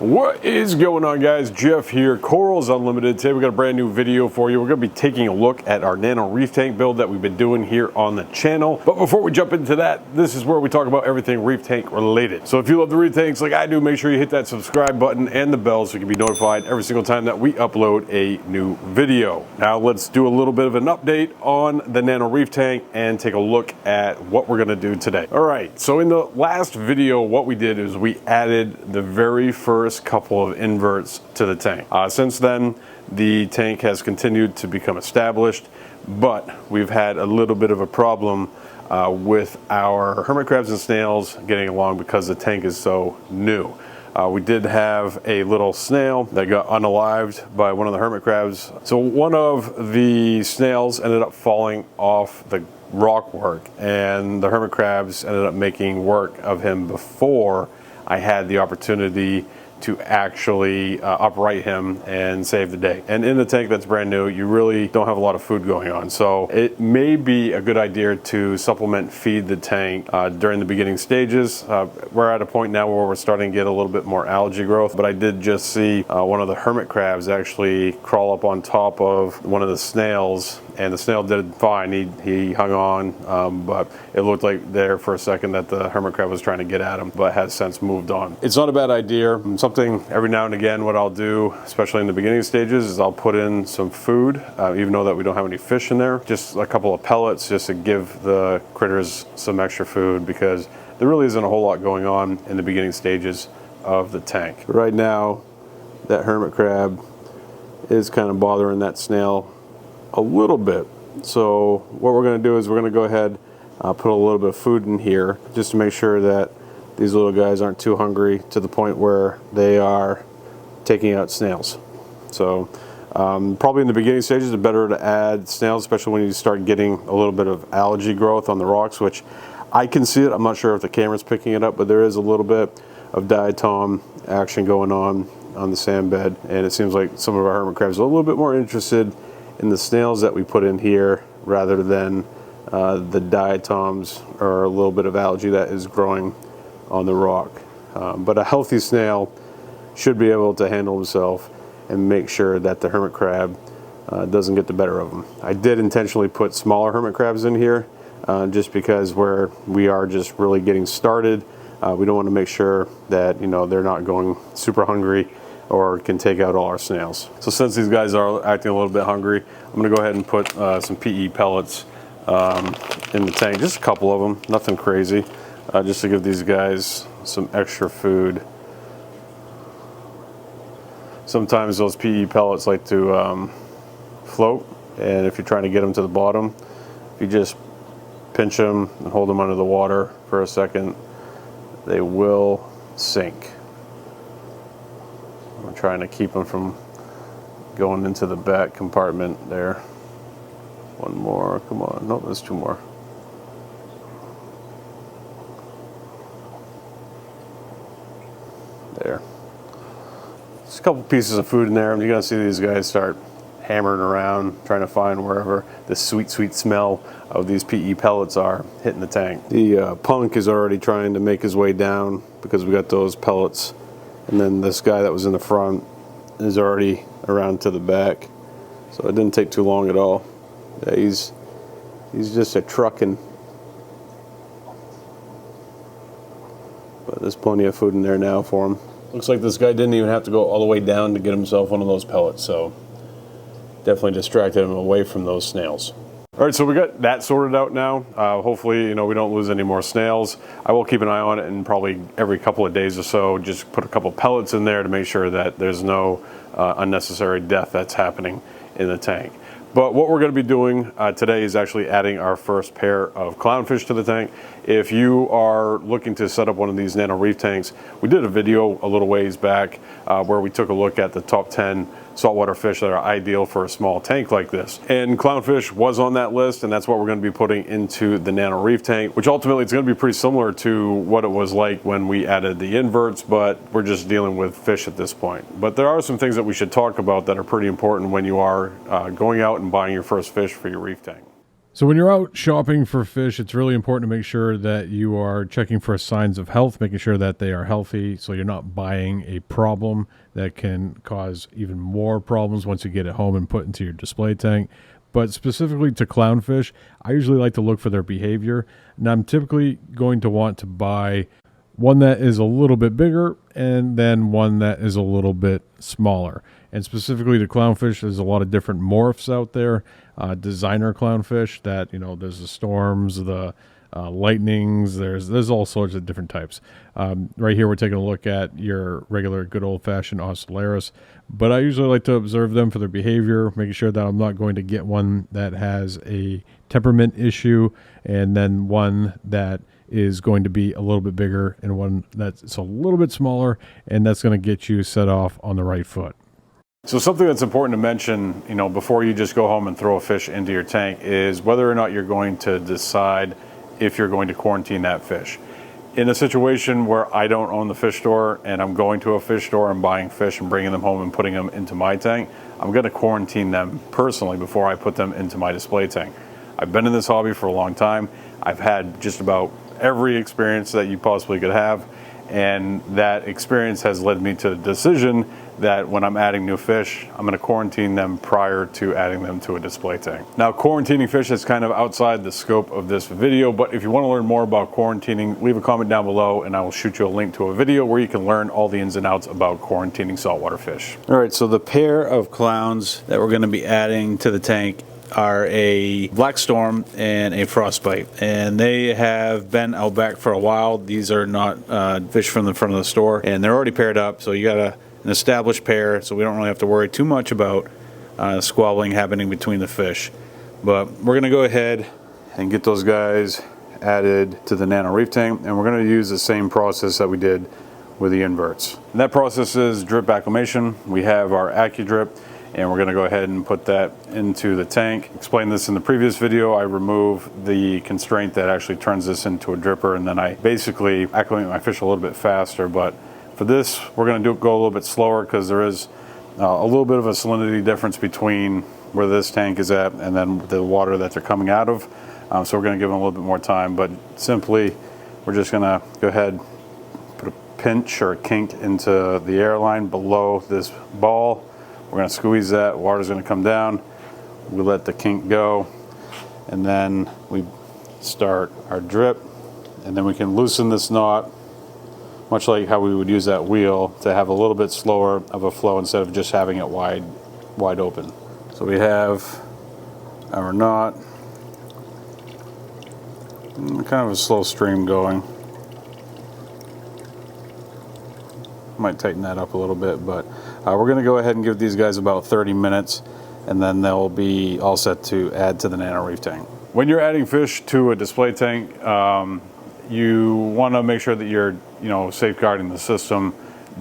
What is going on, guys? Jeff here, Corals Unlimited. Today we got a brand new video for you. We're going to be taking a look at our Nano Reef tank build that we've been doing here on the channel. But before we jump into that, this is where we talk about everything reef tank related. So if you love the reef tanks like I do, make sure you hit that subscribe button and the bell so you can be notified every single time that we upload a new video. Now let's do a little bit of an update on the Nano Reef tank and take a look at what we're going to do today. All right, so in the last video, what we did is we added the very first couple of inverts to the tank. Since then, the tank has continued to become established, but we've had a little bit of a problem with our hermit crabs and snails getting along because the tank is so new. We did have a little snail that got unalived by one of the hermit crabs. So one of the snails ended up falling off the rock work, and the hermit crabs ended up making work of him before I had the opportunity to actually upright him and save the day. And in the tank that's brand new, you really don't have a lot of food going on. So it may be a good idea to supplement feed the tank during the beginning stages. We're at a point now where we're starting to get a little bit more algae growth, but I did just see one of the hermit crabs actually crawl up on top of one of the snails, and the snail did fine. He hung on, but it looked like there for a second that the hermit crab was trying to get at him, but has since moved on. It's not a bad idea. Something every now and again, what I'll do, especially in the beginning stages, is I'll put in some food, even though that we don't have any fish in there, just a couple of pellets just to give the critters some extra food, because there really isn't a whole lot going on in the beginning stages of the tank. Right now, that hermit crab is kind of bothering that snail a little bit. So what we're going to do is we're going to go ahead, put a little bit of food in here just to make sure that these little guys aren't too hungry to the point where they are taking out snails. So probably in the beginning stages, it's better to add snails, especially when you start getting a little bit of algae growth on the rocks, which I can see it. I'm not sure if the camera's picking it up, but there is a little bit of diatom action going on the sand bed, and it seems like some of our hermit crabs are a little bit more interested in the snails that we put in here rather than the diatoms or a little bit of algae that is growing on the rock. But a healthy snail should be able to handle himself and make sure that the hermit crab doesn't get the better of him. I did intentionally put smaller hermit crabs in here just because we are just really getting started. We don't want to make sure that they're not going super hungry or can take out all our snails. So since these guys are acting a little bit hungry, I'm going to go ahead and put some PE pellets in the tank, just a couple of them, nothing crazy, just to give these guys some extra food. Sometimes those PE pellets like to float, and if you're trying to get them to the bottom, if you just pinch them and hold them under the water for a second, they will sink. I'm trying to keep them from going into the back compartment there. One more, come on, no, there's two more. There. Just a couple pieces of food in there, and you're gonna see these guys start hammering around, trying to find wherever the sweet, sweet smell of these PE pellets are hitting the tank. The punk is already trying to make his way down because we got those pellets. And then this guy that was in the front is already around to the back. So it didn't take too long at all. Yeah, he's just a trucking. But there's plenty of food in there now for him. Looks like this guy didn't even have to go all the way down to get himself one of those pellets. So definitely distracted him away from those snails. All right, so we got that sorted out now. Hopefully, we don't lose any more snails. I will keep an eye on it, and probably every couple of days or so, just put a couple pellets in there to make sure that there's no unnecessary death that's happening in the tank. But what we're going to be doing today is actually adding our first pair of clownfish to the tank. If you are looking to set up one of these Nano Reef tanks, we did a video a little ways back where we took a look at the top 10 saltwater fish that are ideal for a small tank like this. And clownfish was on that list, and that's what we're going to be putting into the Nano Reef tank, which ultimately it's going to be pretty similar to what it was like when we added the inverts, but we're just dealing with fish at this point. But there are some things that we should talk about that are pretty important when you are going out and buying your first fish for your reef tank. So when you're out shopping for fish, it's really important to make sure that you are checking for signs of health, making sure that they are healthy, so you're not buying a problem that can cause even more problems once you get it home and put into your display tank. But specifically to clownfish, I usually like to look for their behavior. And I'm typically going to want to buy one that is a little bit bigger and then one that is a little bit smaller. And specifically to clownfish, there's a lot of different morphs out there. Designer clownfish that, there's the storms, the lightnings, there's all sorts of different types. Right here we're taking a look at your regular good old-fashioned Ocellaris, but I usually like to observe them for their behavior, making sure that I'm not going to get one that has a temperament issue and then one that is going to be a little bit bigger and one that's a little bit smaller, and that's going to get you set off on the right foot. So something that's important to mention, before you just go home and throw a fish into your tank is whether or not you're going to decide if you're going to quarantine that fish. In a situation where I don't own the fish store and I'm going to a fish store and buying fish and bringing them home and putting them into my tank, I'm going to quarantine them personally before I put them into my display tank. I've been in this hobby for a long time. I've had just about every experience that you possibly could have, and that experience has led me to the decision that when I'm adding new fish, I'm going to quarantine them prior to adding them to a display tank. Now, quarantining fish is kind of outside the scope of this video, but if you want to learn more about quarantining, leave a comment down below and I will shoot you a link to a video where you can learn all the ins and outs about quarantining saltwater fish. All right, so the pair of clowns that we're going to be adding to the tank are a black storm and a frostbite, and they have been out back for a while. These are not fish from the front of the store, and they're already paired up, so you got an established pair, so we don't really have to worry too much about squabbling happening between the fish. But we're gonna go ahead and get those guys added to the Nano Reef tank, and we're gonna use the same process that we did with the inverts. And that process is drip acclimation. We have our AccuDrip, and we're going to go ahead and put that into the tank. Explained this in the previous video. I remove the constraint that actually turns this into a dripper, and then I basically acclimate my fish a little bit faster. But for this, we're going to go a little bit slower because there is a little bit of a salinity difference between where this tank is at and then the water that they're coming out of. So we're going to give them a little bit more time, but simply we're just going to go ahead, put a pinch or a kink into the air line below this ball. We're going to squeeze that, water's going to come down, we let the kink go, and then we start our drip, and then we can loosen this knot, much like how we would use that wheel, to have a little bit slower of a flow instead of just having it wide open. So we have our knot, kind of a slow stream going. Might tighten that up a little bit, but we're going to go ahead and give these guys about 30 minutes, and then they'll be all set to add to the Nano Reef tank. When you're adding fish to a display tank, you want to make sure that you're safeguarding the system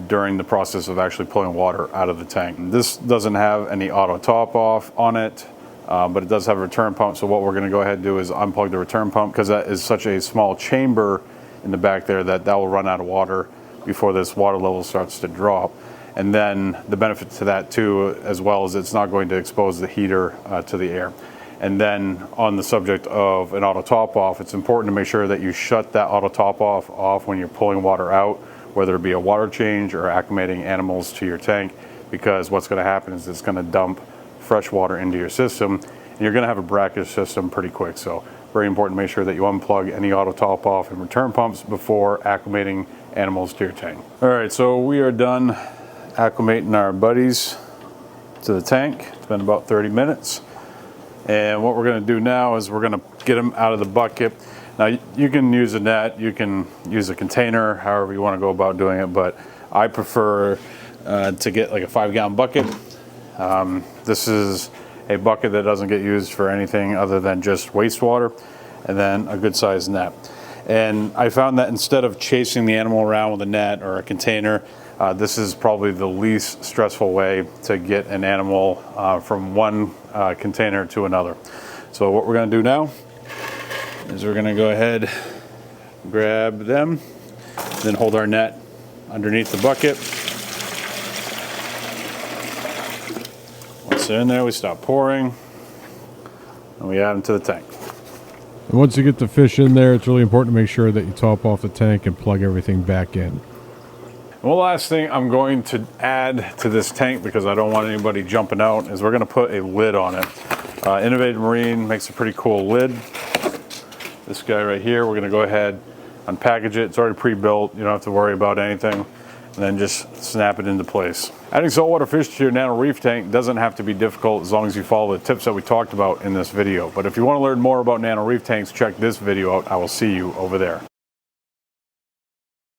during the process of actually pulling water out of the tank. This doesn't have any auto top off on it, but it does have a return pump. So what we're going to go ahead and do is unplug the return pump, because that is such a small chamber in the back there that will run out of water before this water level starts to drop. And then the benefit to that too, as well, is it's not going to expose the heater to the air. And then on the subject of an auto top off, it's important to make sure that you shut that auto top off when you're pulling water out, whether it be a water change or acclimating animals to your tank, because what's going to happen is it's going to dump fresh water into your system, and you're going to have a brackish system pretty quick. So very important to make sure that you unplug any auto top off and return pumps before acclimating animals to your tank. All right, so we are done acclimating our buddies to the tank. It's been about 30 minutes. And what we're going to do now is we're going to get them out of the bucket. Now, you can use a net, you can use a container, however you want to go about doing it, but I prefer to get like a 5-gallon bucket. This is a bucket that doesn't get used for anything other than just wastewater, and then a good sized net. And I found that instead of chasing the animal around with a net or a container, this is probably the least stressful way to get an animal from one container to another. So what we're going to do now is we're going to go ahead, grab them, then hold our net underneath the bucket. Once they're in there, we stop pouring, and we add them to the tank. And once you get the fish in there, it's really important to make sure that you top off the tank and plug everything back in. And the last thing I'm going to add to this tank, because I don't want anybody jumping out, is we're going to put a lid on it. Innovative Marine makes a pretty cool lid. This guy right here, we're going to go ahead, unpackage it. It's already pre-built. You don't have to worry about anything. And then just snap it into place. Adding saltwater fish to your Nano Reef tank doesn't have to be difficult as long as you follow the tips that we talked about in this video. But if you want to learn more about Nano Reef tanks, check this video out. I will see you over there.